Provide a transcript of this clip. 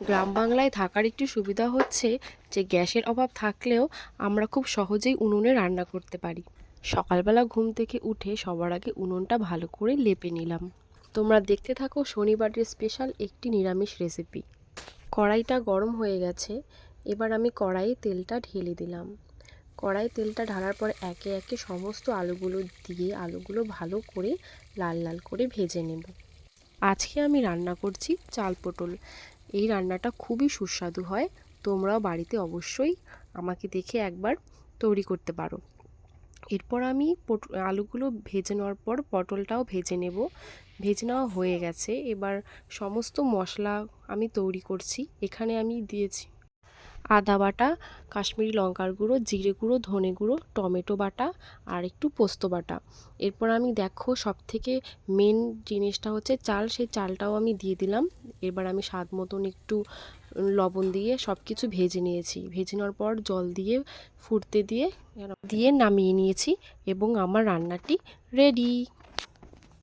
গ্রাম বাংলায় থাকার একটি সুবিধা হচ্ছে যে গ্যাসের অভাব থাকলেও আমরা খুব সহজেই উনুনে রান্না করতে পারি। সকালবেলা ঘুম থেকে উঠে সবার আগে উনুনটা ভালো করে লেপে নিলাম। তোমরা দেখতে থাকো শনিবারের স্পেশাল একটি নিরামিষ রেসিপি। কড়াইটা গরম হয়ে গেছে, এবার আমি কড়াইয়ে তেলটা ঢেলে দিলাম। কড়াইয়ে তেলটা ঢালার পর একে একে সমস্ত আলুগুলো দিয়ে আলুগুলো ভালো করে লাল লাল করে ভেজে নেব। আজকে আমি রান্না করছি চাল পটল। এই রান্নাটা খুবই সুস্বাদু হয়, তোমরাও বাড়িতে অবশ্যই আমাকে দেখে একবার তৈরি করতে পারো। এরপর আমি আলুগুলো ভেজে নেওয়ার পর পটলটাও ভেজে নেব। ভেজে নেওয়া হয়ে গেছে, এবার সমস্ত মশলা আমি তৈরি করছি। এখানে আমি দিয়েছি আদা বাটা, কাশ্মীরি লঙ্কার গুঁড়ো, জিরে গুঁড়ো, ধনে গুঁড়ো, টমেটো বাটা আর একটু পোস্ত বাটা। এরপর আমি দেখো সবথেকে মেন জিনিসটা হচ্ছে চাল, সেই চালটাও আমি দিয়ে দিলাম। এবার আমি স্বাদ মতন একটু লবণ দিয়ে সব কিছু ভেজে নিয়েছি। ভেজে নেওয়ার পর জল দিয়ে ফুটতে দিয়ে নামিয়ে নিয়েছি এবং আমার রান্নাটি রেডি।